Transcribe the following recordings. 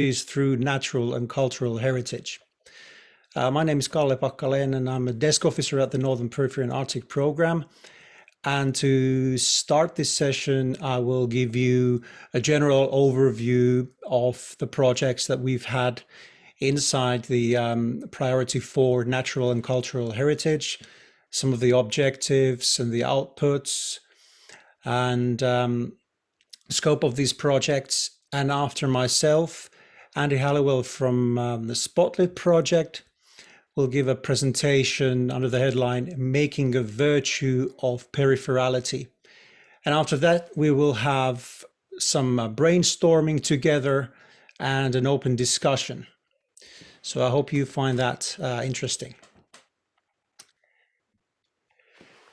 is through natural and cultural heritage. My name is Kalle Pakkalen, and I'm a desk officer at the Northern Periphery and Arctic Program. And to start this session, I will give you a general overview of the projects that we've had inside the Priority 4 Natural and Cultural Heritage, some of the objectives and the outputs, and scope of these projects. And after myself, Andy Halliwell from the Spotlight Project will give a presentation under the headline, Making a Virtue of Peripherality. And after that, we will have some brainstorming together and an open discussion. So I hope you find that interesting.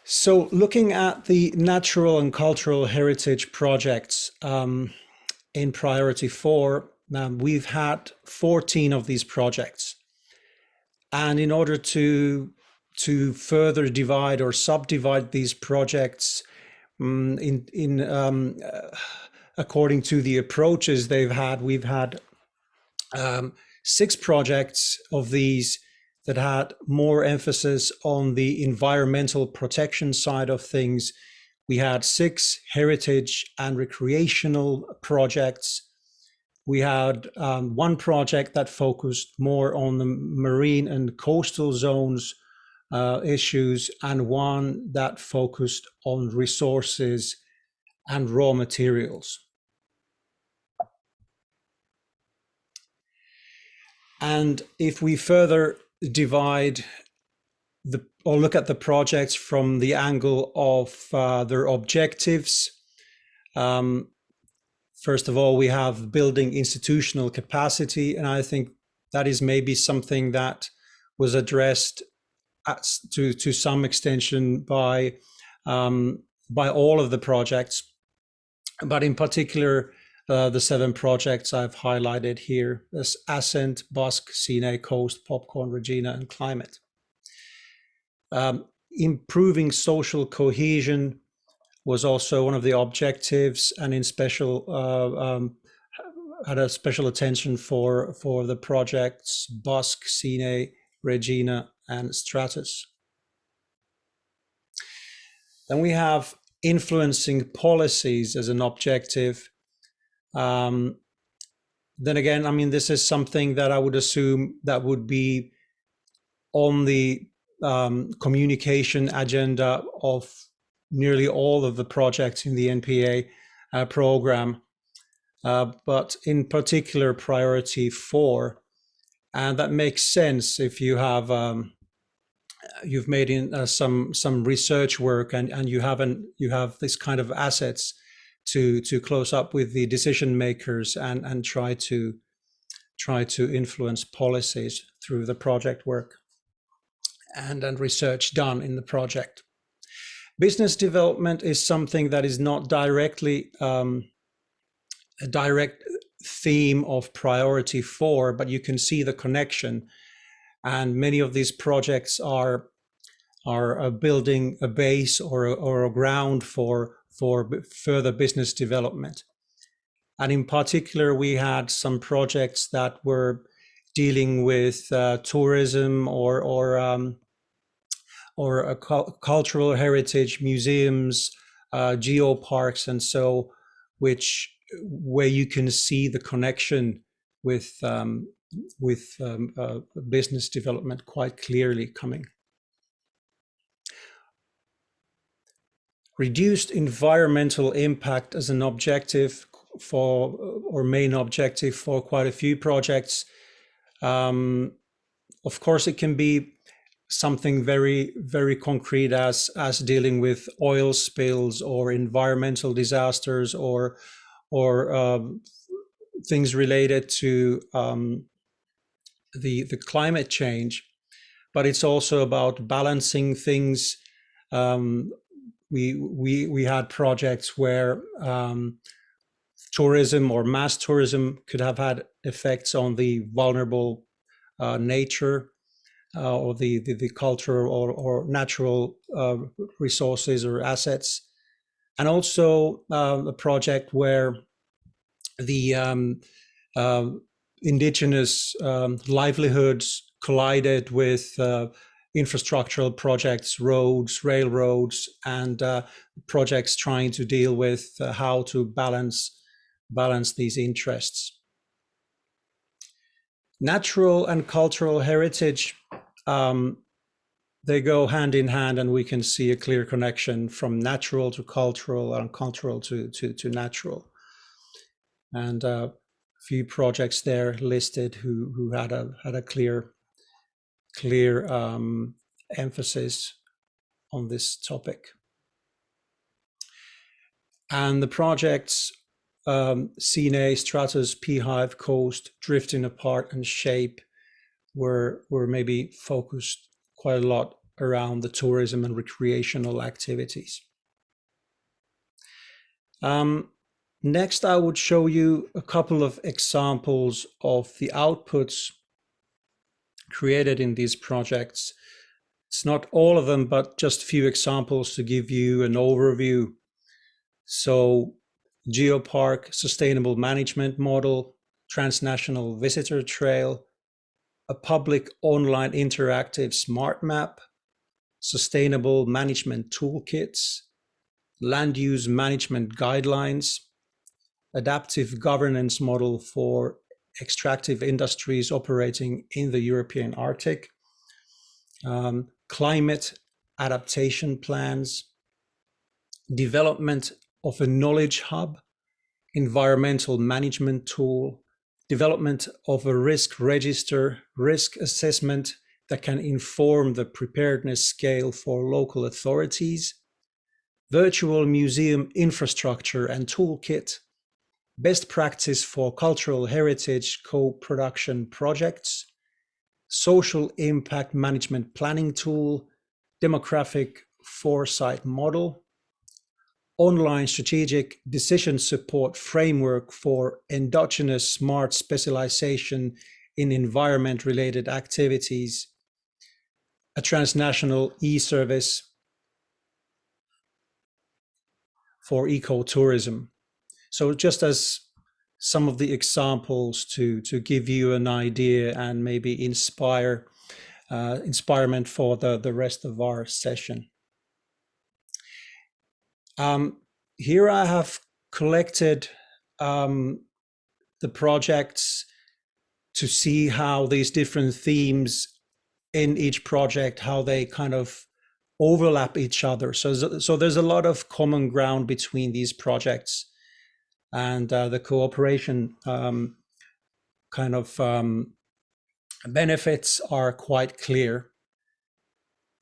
So looking at the natural and cultural heritage projects in Priority 4, we've had 14 of these projects. And in order to further divide or subdivide these projects according to the approaches they've had, we've had 6 projects of these that had more emphasis on the environmental protection side of things. We had 6 heritage and recreational projects. We had 1 project that focused more on the marine and coastal zones issues, and 1 that focused on resources and raw materials. And if we further divide or look at the projects from the angle of their objectives, first of all, we have building institutional capacity, and I think that is maybe something that was addressed to some extension by all of the projects, but in particular, the 7 projects I've highlighted here: as Ascent, Busk, Sinai, Coast, Popcorn, Regina, and Climate. Improving social cohesion was also one of the objectives, and in special had a special attention for the projects Busk, Sinai, Regina, and Stratus. Then we have influencing policies as an objective. Then again, I mean, this is something that I would assume that would be on the communication agenda of nearly all of the projects in the NPA program, but in particular Priority 4. And that makes sense if you have you've made in some research work and you have this kind of assets to close up with the decision makers and try to influence policies through the project work and research done in the project. Business development is something that is not directly a direct theme of Priority 4, but you can see the connection. And many of these projects are building a base or a ground for further business development. And in particular, we had some projects that were dealing with tourism or cultural heritage, museums, geoparks, and so, where you can see the connection with business development quite clearly coming. Reduced environmental impact as an objective or main objective for quite a few projects. Of course, it can be something very, very concrete as dealing with oil spills or environmental disasters or things related to the climate change, but it's also about balancing things. We had projects where tourism or mass tourism could have had effects on the vulnerable nature or the cultural or natural resources or assets, and also a project where the indigenous livelihoods collided with infrastructural projects, roads, railroads, and projects trying to deal with how to balance these interests. Natural and cultural heritage, they go hand in hand, and we can see a clear connection from natural to cultural and cultural to natural. And a few projects there listed who had a clear emphasis on this topic. And the projects Sine, Stratus, Beehive, Coast, Drifting Apart, and Shape were maybe focused quite a lot around the tourism and recreational activities. Next, I would show you a couple of examples of the outputs created in these projects. It's not all of them, but just a few examples to give you an overview. So, Geopark Sustainable Management Model, Transnational Visitor Trail, a public online interactive smart map, Sustainable Management Toolkits, Land Use Management Guidelines, Adaptive Governance Model for extractive industries operating in the European Arctic, Climate Adaptation Plans, Development of a Knowledge Hub, Environmental Management Tool, Development of a Risk Register, Risk Assessment that can inform the preparedness scale for local authorities, Virtual Museum Infrastructure and Toolkit, Best Practice for Cultural Heritage Co-Production Projects, Social Impact Management Planning Tool, Demographic Foresight Model, Online Strategic Decision Support Framework for Endogenous Smart Specialization in Environment-Related Activities, a transnational e-service for ecotourism. So just as some of the examples to give you an idea and maybe inspirement for the rest of our session. Here I have collected the projects to see how these different themes in each project, how they kind of overlap each other. So there's a lot of common ground between these projects, and the cooperation benefits are quite clear.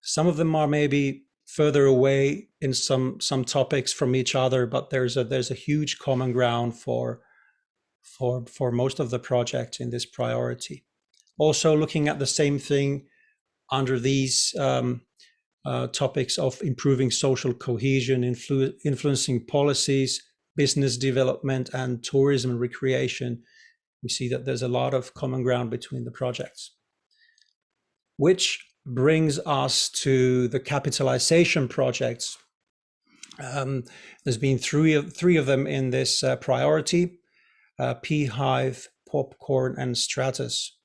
Some of them are maybe further away in some topics from each other, but there's a huge common ground for most of the projects in this priority. Also looking at the same thing under these topics of improving social cohesion, influencing policies, business development, and tourism and recreation, we see that there's a lot of common ground between the projects. Which brings us to the capitalization projects. There's been three of them in this priority, Beehive, Popcorn, and Stratus.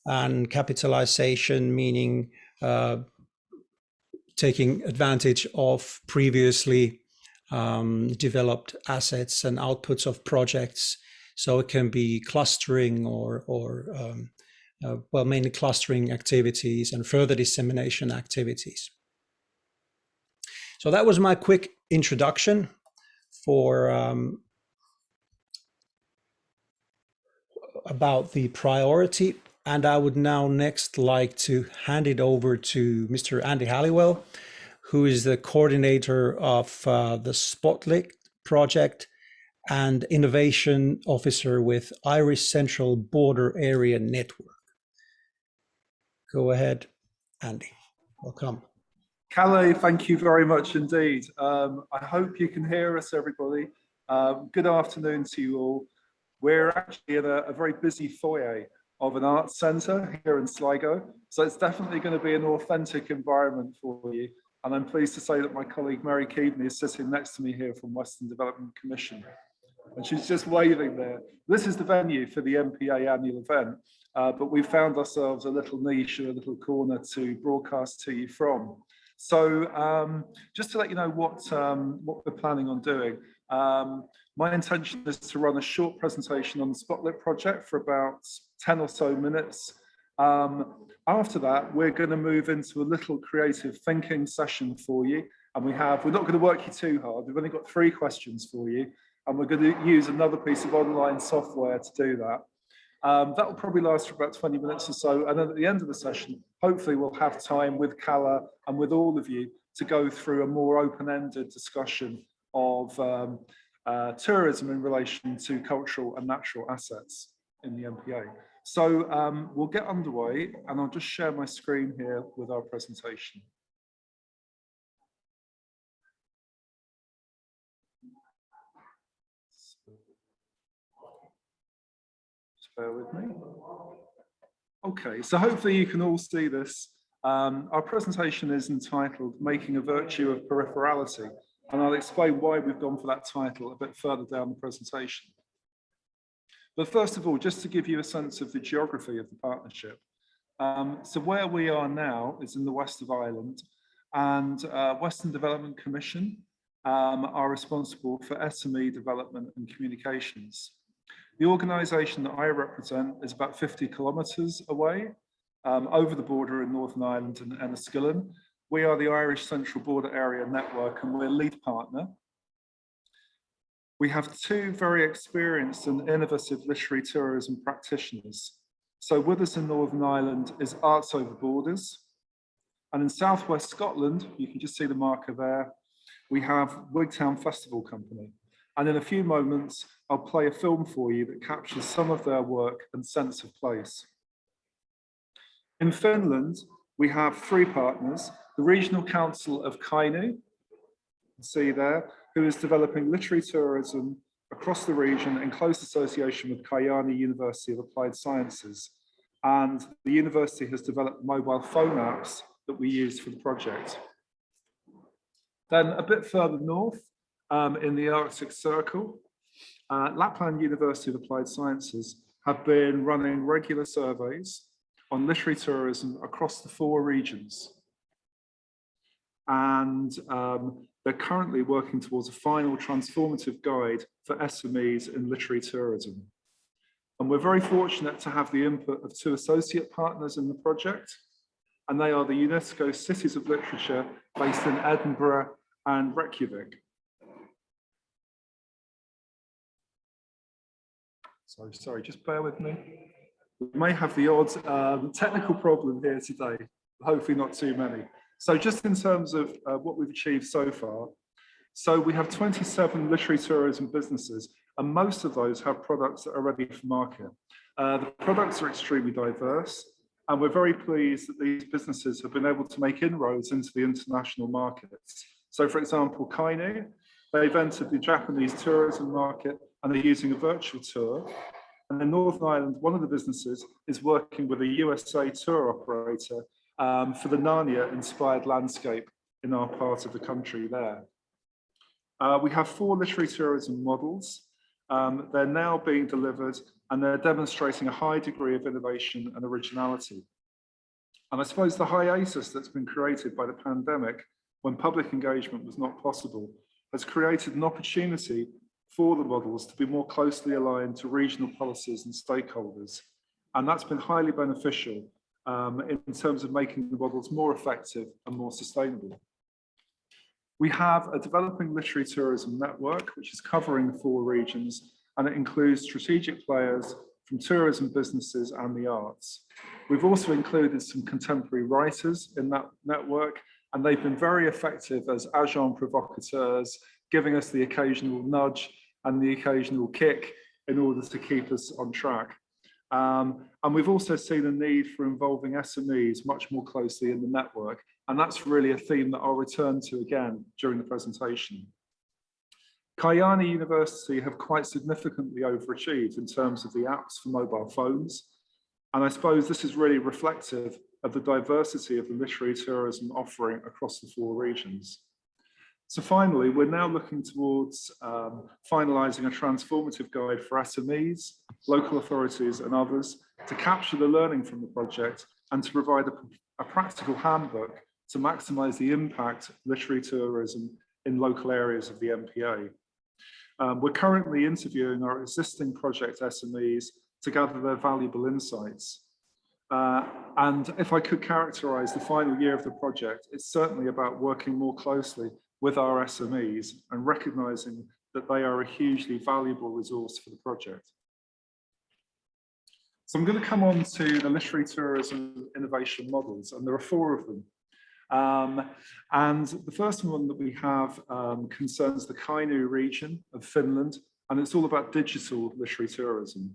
And capitalization meaning taking advantage of previously developed assets and outputs of projects. So it can be clustering or mainly clustering activities and further dissemination activities. So that was my quick introduction for about the priority. And I would now next like to hand it over to Mr. Andy Halliwell, who is the coordinator of the Spotlight project and innovation officer with Irish Central Border Area Network. Go ahead, Andy. Welcome. Kalle, thank you very much indeed. I hope you can hear us, everybody. Good afternoon to you all. We're actually in a very busy foyer of an arts centre here in Sligo, so it's definitely going to be an authentic environment for you. And I'm pleased to say that my colleague Mary Keaveney is sitting next to me here from Western Development Commission. and she's just waving there. This is the venue for the NPA Annual Event, but we found ourselves a little niche or a little corner to broadcast to you from. So just to let you know what we're planning on doing, my intention is to run a short presentation on the Spotlit project for about 10 or so minutes. After that, we're going to move into a little creative thinking session for you. And we're not going to work you too hard. We've only got 3 questions for you. And we're going to use another piece of online software to do that. That will probably last for about 20 minutes or so. And then at the end of the session, hopefully we'll have time with Calla and with all of you to go through a more open-ended discussion of tourism in relation to cultural and natural assets in the NPA. So we'll get underway, and I'll just share my screen here with our presentation. Just bear with me. Okay, so hopefully you can all see this. Our presentation is entitled Making a Virtue of Peripherality, and I'll explain why we've gone for that title a bit further down the presentation. But first of all, just to give you a sense of the geography of the partnership. So where we are now is in the west of Ireland, and Western Development Commission are responsible for SME development and communications. The organisation that I represent is about 50 kilometres away, over the border in Northern Ireland and Enniskillen. We are the Irish Central Border Area Network, and we're lead partner. We have 2 very experienced and innovative literary tourism practitioners. So with us in Northern Ireland is Arts Over Borders. And in Southwest Scotland, you can just see the marker there, we have Wigtown Festival Company. And in a few moments, I'll play a film for you that captures some of their work and sense of place. In Finland, we have 3 partners, the Regional Council of Kainuu, see there, who is developing literary tourism across the region in close association with Kajaani University of Applied Sciences. And the university has developed mobile phone apps that we use for the project. Then a bit further north, in the Arctic Circle, Lapland University of Applied Sciences have been running regular surveys on literary tourism across the 4 regions. And they're currently working towards a final transformative guide for SMEs in literary tourism. And we're very fortunate to have the input of 2 associate partners in the project, and they are the UNESCO Cities of Literature based in Edinburgh and Reykjavik. Sorry, just bear with me. We may have the odd technical problem here today, hopefully not too many. So just in terms of what we've achieved so far, so we have 27 literary tourism businesses, and most of those have products that are ready for market. The products are extremely diverse, and we're very pleased that these businesses have been able to make inroads into the international markets. So for example, Kainuu, they've entered the Japanese tourism market and they're using a virtual tour. And in Northern Ireland, one of the businesses is working with a USA tour operator for the Narnia-inspired landscape in our part of the country there. We have 4 literary tourism models. They're now being delivered and they're demonstrating a high degree of innovation and originality. And I suppose the hiatus that's been created by the pandemic when public engagement was not possible has created an opportunity for the models to be more closely aligned to regional policies and stakeholders. And that's been highly beneficial in terms of making the models more effective and more sustainable. We have a developing literary tourism network, which is covering the 4 regions, and it includes strategic players from tourism businesses and the arts. We've also included some contemporary writers in that network, and they've been very effective as agents provocateurs, giving us the occasional nudge and the occasional kick in order to keep us on track. And we've also seen a need for involving SMEs much more closely in the network. And that's really a theme that I'll return to again during the presentation. Kajaani University have quite significantly overachieved in terms of the apps for mobile phones. And I suppose this is really reflective of the diversity of the literary tourism offering across the 4 regions. So finally, we're now looking towards finalising a transformative guide for SMEs, local authorities and others to capture the learning from the project and to provide a practical handbook to maximise the impact of literary tourism in local areas of the NPA. We're currently interviewing our existing project SMEs to gather their valuable insights. And if I could characterise the final year of the project, it's certainly about working more closely with our SMEs and recognising that they are a hugely valuable resource for the project. So I'm going to come on to the literary tourism innovation models, and there are 4 of them. And the first one that we have concerns the Kainuu region of Finland, and it's all about digital literary tourism.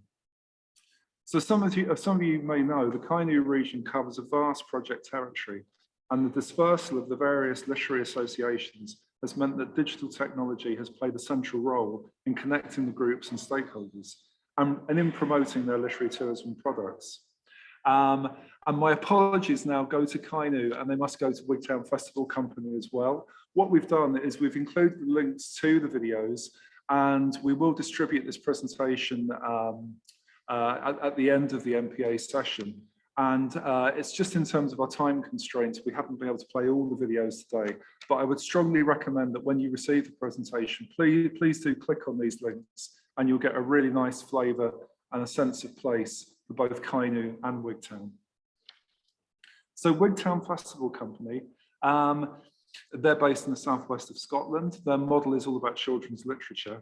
So some of you may know the Kainuu region covers a vast project territory, and the dispersal of the various literary associations has meant that digital technology has played a central role in connecting the groups and stakeholders and in promoting their literary tourism products. And my apologies now go to Kainuu, and they must go to Wigtown Festival Company as well. What we've done is we've included the links to the videos, and we will distribute this presentation at the end of the NPA session. And it's just in terms of our time constraints, we haven't been able to play all the videos today, but I would strongly recommend that when you receive the presentation, please do click on these links and you'll get a really nice flavour and a sense of place for both Kainuu and Wigtown. So Wigtown Festival Company, they're based in the southwest of Scotland. Their model is all about children's literature.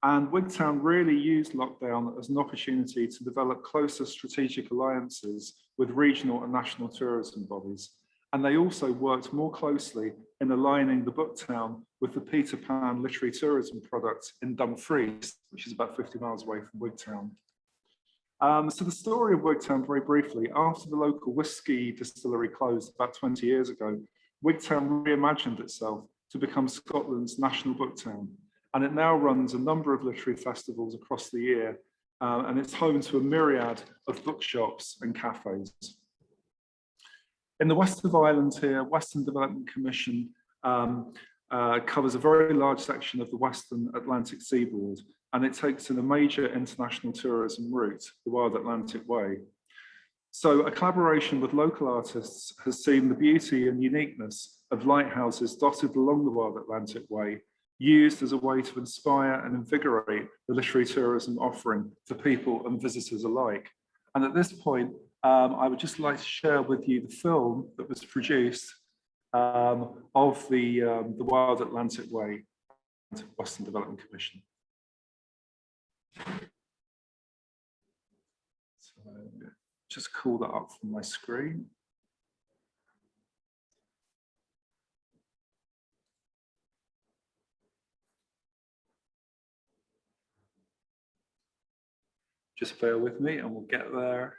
And Wigtown really used lockdown as an opportunity to develop closer strategic alliances with regional and national tourism bodies. And they also worked more closely in aligning the Booktown with the Peter Pan literary tourism product in Dumfries, which is about 50 miles away from Wigtown. So the story of Wigtown, very briefly, after the local whisky distillery closed about 20 years ago, Wigtown reimagined itself to become Scotland's national book town. And it now runs a number of literary festivals across the year, and it's home to a myriad of bookshops and cafes. In the west of Ireland here, Western Development Commission covers a very large section of the Western Atlantic seaboard, and it takes in a major international tourism route, the Wild Atlantic Way. So a collaboration with local artists has seen the beauty and uniqueness of lighthouses dotted along the Wild Atlantic Way used as a way to inspire and invigorate the literary tourism offering for people and visitors alike. And at this point, I would just like to share with you the film that was produced of the Wild Atlantic Way and Western Development Commission. So just call that up from my screen. Just bear with me and we'll get there.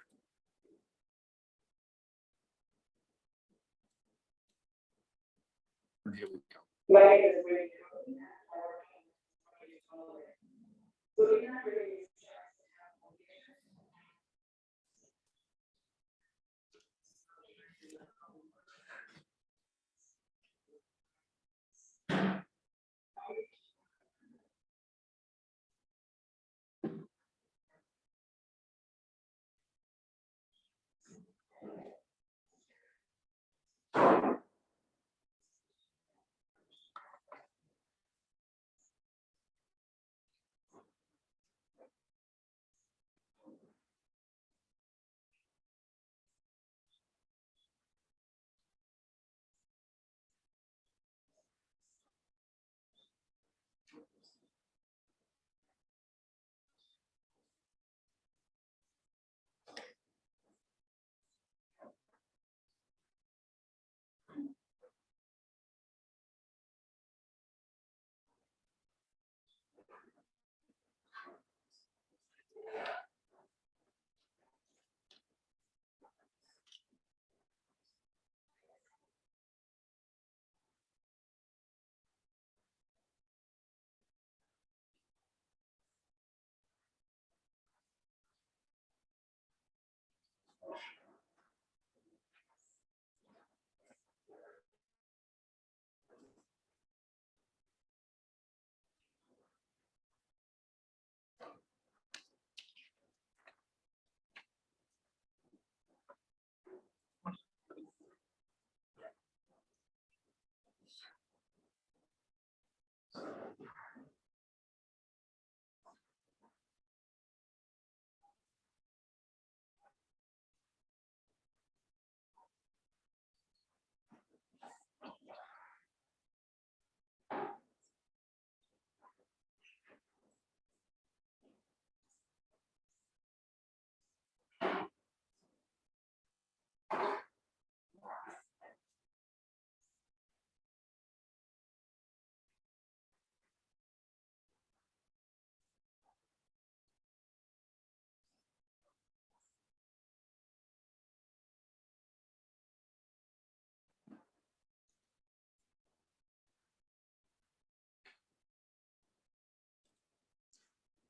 And here we go.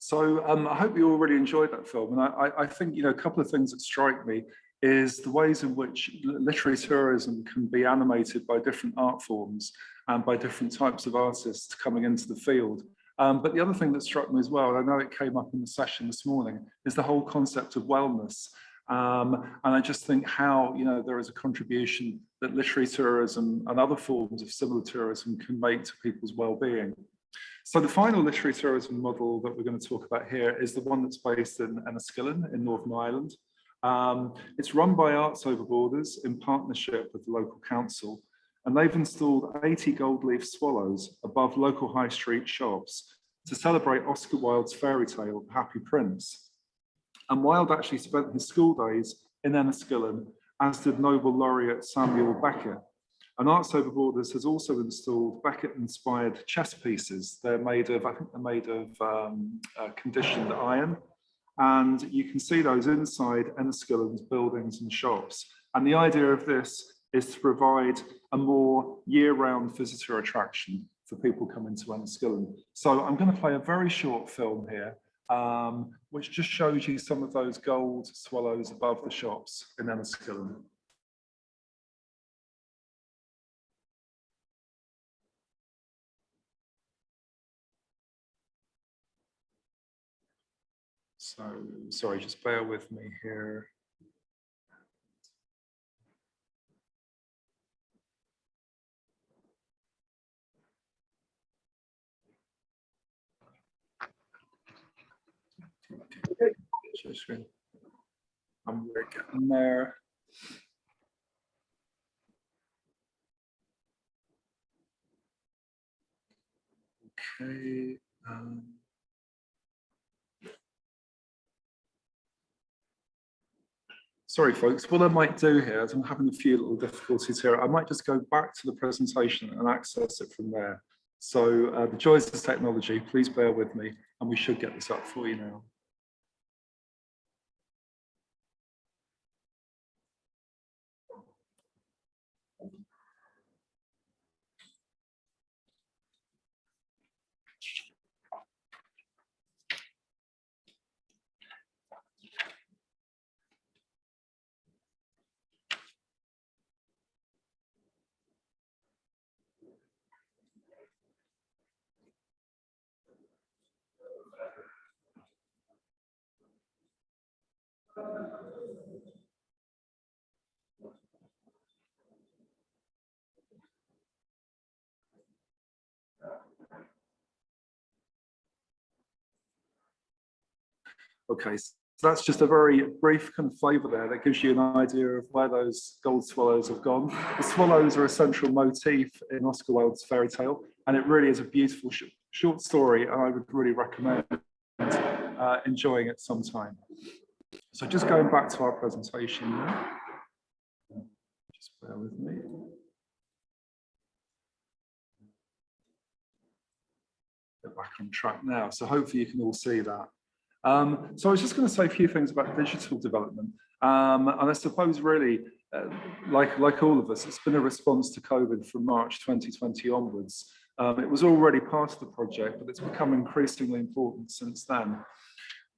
So I hope you all really enjoyed that film. And I think, a couple of things that strike me is the ways in which literary tourism can be animated by different art forms and by different types of artists coming into the field. But the other thing that struck me as well, and I know it came up in the session this morning, is the whole concept of wellness. And I just think how, there is a contribution that literary tourism and other forms of similar tourism can make to people's well-being. So the final literary tourism model that we're going to talk about here is the one that's based in Enniskillen in Northern Ireland. It's run by Arts Over Borders in partnership with the local council, and they've installed 80 gold leaf swallows above local high street shops to celebrate Oscar Wilde's fairy tale, The Happy Prince. And Wilde actually spent his school days in Enniskillen, as did Nobel laureate Samuel Beckett. And Arts Over Borders has also installed Beckett-inspired chess pieces. They're made of, I think they're made of conditioned iron. And you can see those inside Enniskillen's buildings and shops. And the idea of this is to provide a more year-round visitor attraction for people coming to Enniskillen. So I'm going to play a very short film here, which just shows you some of those gold swallows above the shops in Enniskillen. So, sorry, just bear with me here. I'm getting there. Okay. Sorry, folks, what I might do here is I'm having a few little difficulties here. I might just go back to the presentation and access it from there. So the joys of technology, please bear with me, and we should get this up for you now. Okay, so that's just a very brief kind of flavour there that gives you an idea of where those gold swallows have gone. The swallows are a central motif in Oscar Wilde's fairy tale, and it really is a beautiful short story, and I would really recommend enjoying it sometime. So just going back to our presentation now. Just bear with me. Get back on track now. So hopefully you can all see that. So I was just going to say a few things about digital development. And I suppose really, like all of us, it's been a response to COVID from March 2020 onwards. It was already part of the project, but it's become increasingly important since then.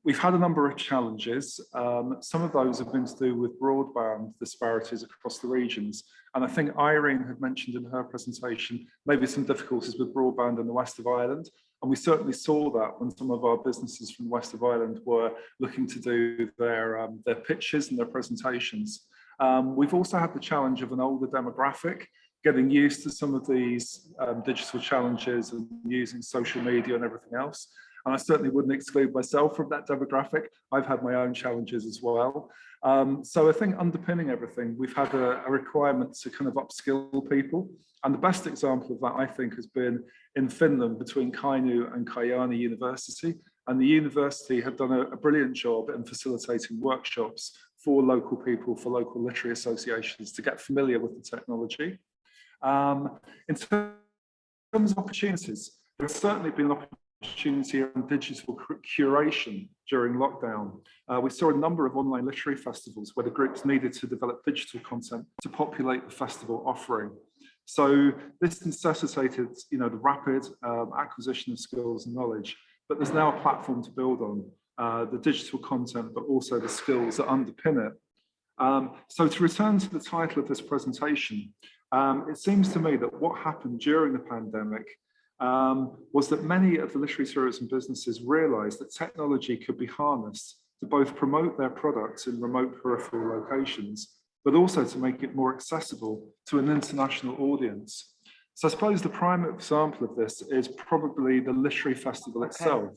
We've had a number of challenges. Some of those have been to do with broadband disparities across the regions. And I think Irene had mentioned in her presentation, maybe some difficulties with broadband in the west of Ireland. And we certainly saw that when some of our businesses from the west of Ireland were looking to do their pitches and their presentations. We've also had the challenge of an older demographic getting used to some of these digital challenges and using social media and everything else. And I certainly wouldn't exclude myself from that demographic. I've had my own challenges as well. So I think underpinning everything, we've had a requirement to kind of upskill people. And the best example of that, I think, has been in Finland between Kainuu and Kajaani University. And the university have done a brilliant job in facilitating workshops for local people, for local literary associations to get familiar with the technology. In terms of opportunities, there's certainly been an opportunity around digital curation during lockdown. We saw a number of online literary festivals where the groups needed to develop digital content to populate the festival offering. So this necessitated, the rapid acquisition of skills and knowledge. but there's now a platform to build on, the digital content, but also the skills that underpin it. So to return to the title of this presentation, it seems to me that what happened during the pandemic was that many of the literary tourism businesses realized that technology could be harnessed to both promote their products in remote peripheral locations, but also to make it more accessible to an international audience. So I suppose the prime example of this is probably the literary festival itself,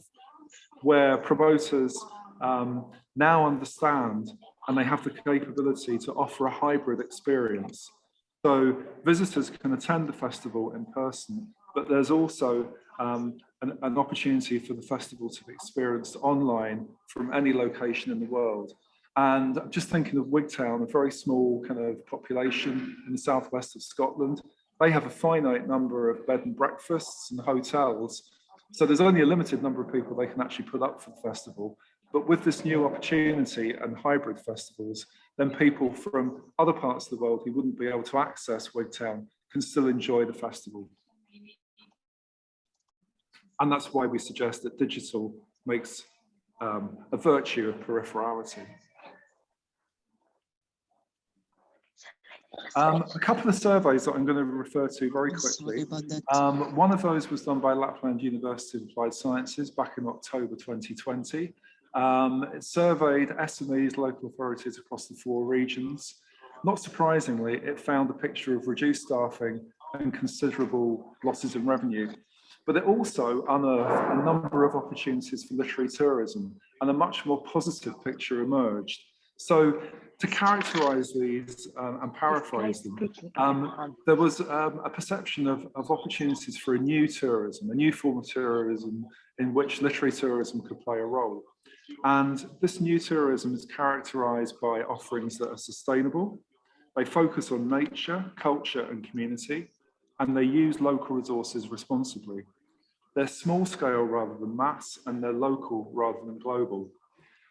where promoters now understand and they have the capability to offer a hybrid experience. So visitors can attend the festival in person, but there's also an opportunity for the festival to be experienced online from any location in the world. And I'm just thinking of Wigtown, a very small kind of population in the southwest of Scotland. They have a finite number of bed and breakfasts and hotels. So there's only a limited number of people they can actually put up for the festival. But with this new opportunity and hybrid festivals, then people from other parts of the world who wouldn't be able to access Wigtown can still enjoy the festival. And that's why we suggest that digital makes a virtue of peripherality. A couple of surveys that I'm going to refer to very quickly. One of those was done by Lapland University of Applied Sciences back in October 2020. It surveyed SMEs, local authorities across the 4 regions. Not surprisingly, it found a picture of reduced staffing and considerable losses in revenue. But it also unearthed a number of opportunities for literary tourism, and a much more positive picture emerged. So to characterize these and paraphrase them, there was a perception of opportunities for a new tourism, a new form of tourism in which literary tourism could play a role. And this new tourism is characterized by offerings that are sustainable. They focus on nature, culture, and community, and they use local resources responsibly. They're small scale rather than mass, and they're local rather than global.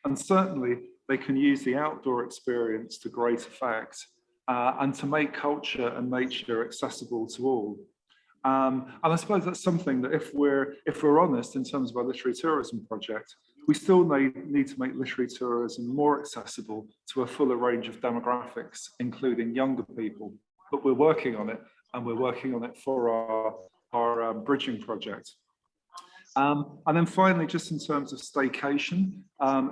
And certainly, they can use the outdoor experience to great effect and to make culture and nature accessible to all. And I suppose that's something that if we're honest in terms of our literary tourism project, we still need to make literary tourism more accessible to a fuller range of demographics, including younger people. But we're working on it, and we're working on it for our bridging project. And then finally, just in terms of staycation,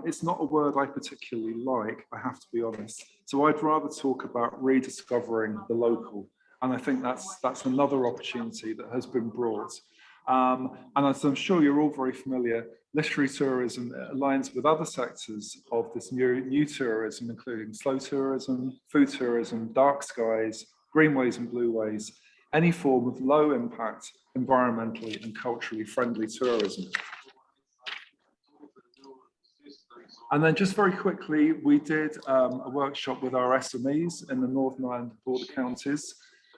it's not a word I particularly like, I have to be honest. So I'd rather talk about rediscovering the local. And I think that's another opportunity that has been brought. And as I'm sure you're all very familiar, literary tourism aligns with other sectors of this new tourism, including slow tourism, food tourism, dark skies, greenways and blueways, any form of low impact, environmentally and culturally friendly tourism. And then just very quickly, we did a workshop with our SMEs in the Northern Ireland border counties.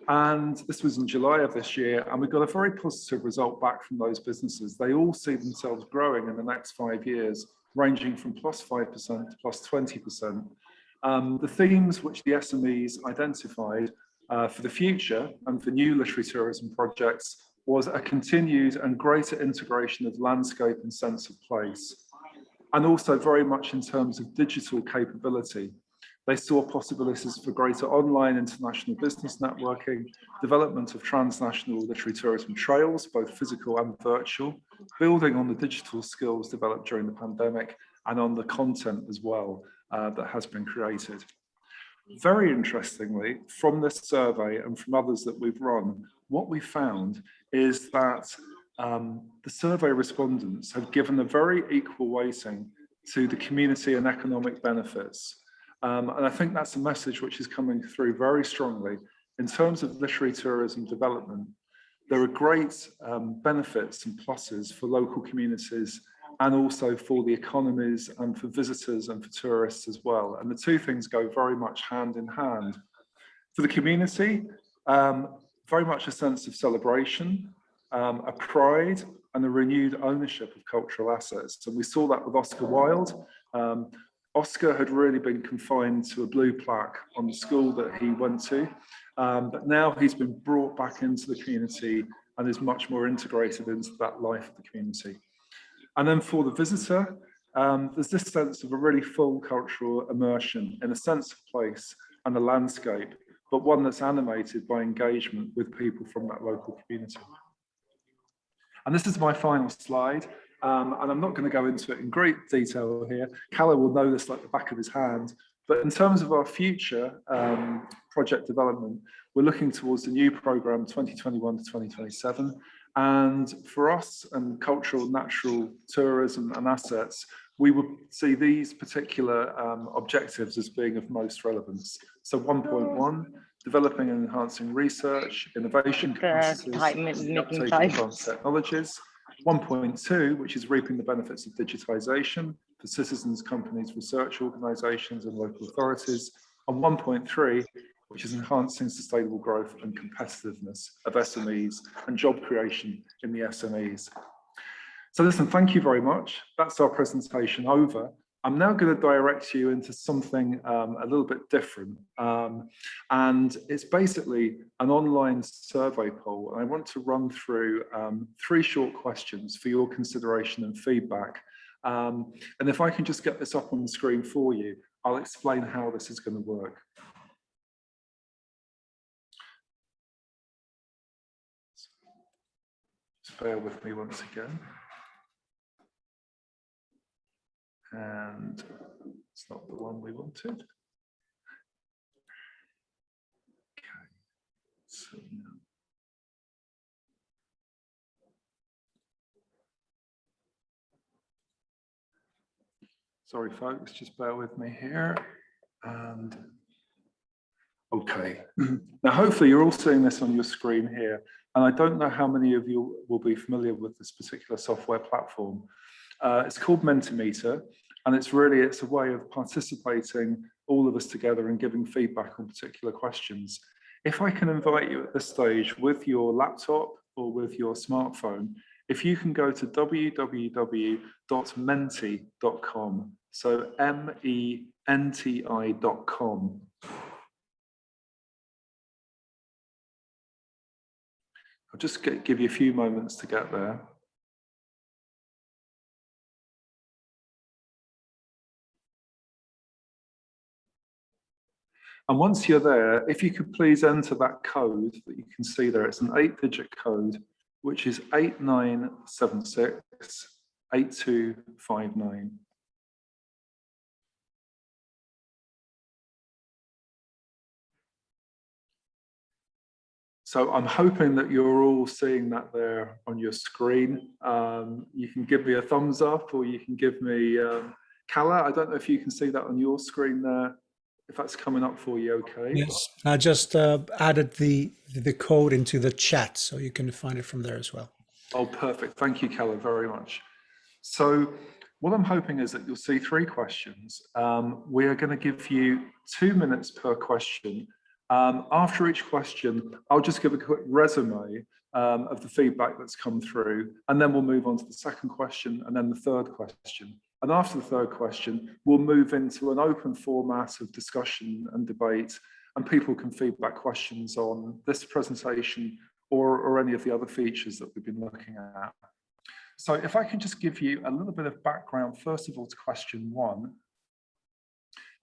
And this was in July of this year, and we got a very positive result back from those businesses. They all see themselves growing in the next 5 years, ranging from +5% to +20%. The themes which the SMEs identified for the future and for new literary tourism projects was a continued and greater integration of landscape and sense of place, and also very much in terms of digital capability. They saw possibilities for greater online international business networking, development of transnational literary tourism trails, both physical and virtual, building on the digital skills developed during the pandemic and on the content as well that has been created. Very interestingly, from this survey and from others that we've run, what we found is that the survey respondents have given a very equal weighting to the community and economic benefits. And I think that's a message which is coming through very strongly. In terms of literary tourism development, there are great benefits and pluses for local communities and also for the economies and for visitors and for tourists as well. And the two things go very much hand in hand. For the community, very much a sense of celebration, a pride and a renewed ownership of cultural assets. And we saw that with Oscar Wilde. Oscar had really been confined to a blue plaque on the school that he went to, but now he's been brought back into the community and is much more integrated into that life of the community. And then for the visitor, there's this sense of a really full cultural immersion in a sense of place and a landscape, but one that's animated by engagement with people from that local community. And this is my final slide, and I'm not going to go into it in great detail here. Kalle will know this like the back of his hand, but in terms of our future project development, we're looking towards the new programme 2021 to 2027. And for us and cultural, natural tourism and assets, we would see these particular objectives as being of most relevance. So 1.1, developing and enhancing research, innovation capacities, the uptake of advanced technologies. 1.2, which is reaping the benefits of digitization for citizens, companies, research organizations and local authorities. And 1.3, which is enhancing sustainable growth and competitiveness of SMEs and job creation in the SMEs. So listen, thank you very much. That's our presentation over. I'm now going to direct you into something a little bit different. And it's basically an online survey poll. And I want to run through 3 short questions for your consideration and feedback. And if I can just get this up on the screen for you, I'll explain how this is going to work. Just bear with me once again. And it's not the one we wanted. Okay, so now. Sorry, folks, just bear with me here. And okay, now hopefully you're all seeing this on your screen here. And I don't know how many of you will be familiar with this particular software platform. It's called Mentimeter, and it's a way of participating all of us together and giving feedback on particular questions. If I can invite you at this stage with your laptop or with your smartphone, if you can go to www.menti.com, so MENTI.com. I'll just give you a few moments to get there. And once you're there, if you could please enter that code that you can see there, it's an 8-digit code, which is 89768259. So I'm hoping that you're all seeing that there on your screen. You can give me a thumbs up, or you can give me, Kalle, I don't know if you can see that on your screen there. If that's coming up for you, okay? Yes, I just added the code into the chat, so you can find it from there as well. Oh, perfect. Thank you, Kalle, very much. So what I'm hoping is that you'll see 3 questions. We are going to give you 2 minutes per question. After each question, I'll just give a quick resume of the feedback that's come through, and then we'll move on to the second question and then the third question. And after the third question, we'll move into an open format of discussion and debate, and people can feedback questions on this presentation or any of the other features that we've been looking at. So if I can just give you a little bit of background, first of all, to question 1.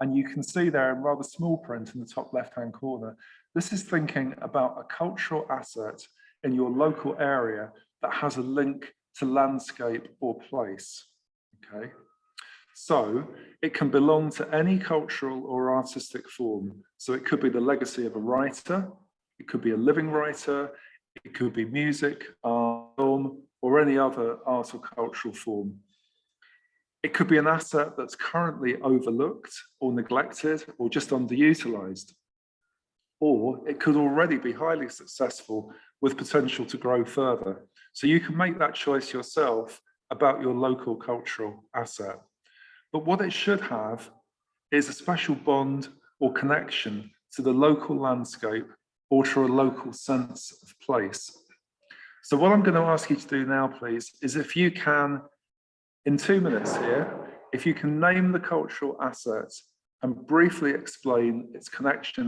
And you can see there in rather small print in the top left-hand corner, this is thinking about a cultural asset in your local area that has a link to landscape or place, okay? So it can belong to any cultural or artistic form. So it could be the legacy of a writer, it could be a living writer, it could be music, art, film, or any other art or cultural form. It could be an asset that's currently overlooked or neglected or just underutilized. Or it could already be highly successful with potential to grow further. So you can make that choice yourself about your local cultural asset. But what it should have is a special bond or connection to the local landscape or to a local sense of place. So what I'm going to ask you to do now, please, is if you can, in 2 minutes here, if you can name the cultural asset and briefly explain its connection